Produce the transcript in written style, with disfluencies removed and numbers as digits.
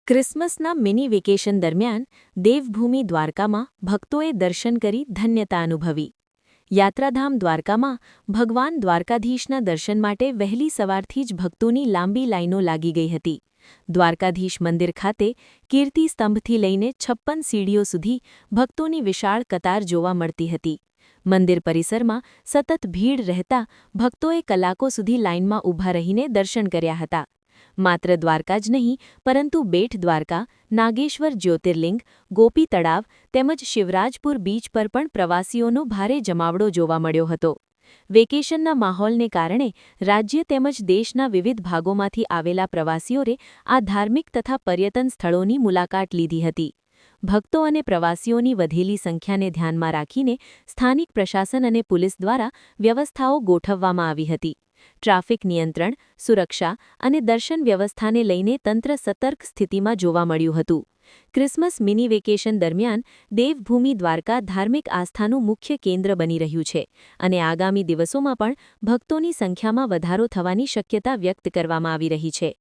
ક્રિસમસના mini vacation દરમિયાન દેવભૂમિ દ્વારકામાં ભક્તોએ દર્શન કરી ધન્યતા અનુભવી. યાત્રાધામ દ્વારકામાં ભગવાન દ્વારકાધીશના દર્શન માટે વહેલી સવારથી જ ભક્તોની લાંબી લાઈનો લાગી ગઈ હતી. દ્વારકાધીશ મંદિર ખાતે કીર્તિ સ્તંભથી લઈને 56 સીડીઓ સુધી ભક્તોની વિશાળ કતાર જોવા મળતી હતી. મંદિર પરિસરમાં સતત ભીડ રહેતા ભક્તોએ કલાકો સુધી લાઇનમાં ઊભા રહીને દર્શન કર્યા હતા. માત્ર દ્વારકા જ નહીં પરંતુ બેટ દ્વારકા, નાગેશ્વર જ્યોતિર્લિંગ, ગોપી તળાવ તેમજ શિવરાજપુર બીચ પર પણ પ્રવાસીઓનો ભારે જમાવડો જોવા મળ્યો હતો. વેકેશનના માહોલને કારણે રાજ્ય તેમજ દેશના વિવિધ ભાગોમાંથી આવેલા પ્રવાસીઓએ આ ધાર્મિક તથા પર્યટન સ્થળોની મુલાકાત લીધી હતી. ભક્તો અને પ્રવાસીઓની વધેલી સંખ્યાને ધ્યાનમાં રાખીને સ્થાનિક પ્રશાસન અને પોલીસ દ્વારા વ્યવસ્થાઓ ગોઠવવામાં આવી હતી. ટ્રાફિક નિયંત્રણ, સુરક્ષા અને દર્શન વ્યવસ્થાને લઈને તંત્ર સતર્ક સ્થિતિમાં જોવા મળ્યું હતું. ક્રિસમસ મિની વેકેશન દરમિયાન દેવભૂમિ દ્વારકા ધાર્મિક આસ્થાનું મુખ્ય કેન્દ્ર બની રહ્યું છે અને આગામી દિવસોમાં પણ ભક્તોની સંખ્યામાં વધારો થવાની શક્યતા વ્યક્ત કરવામાં આવી રહી છે.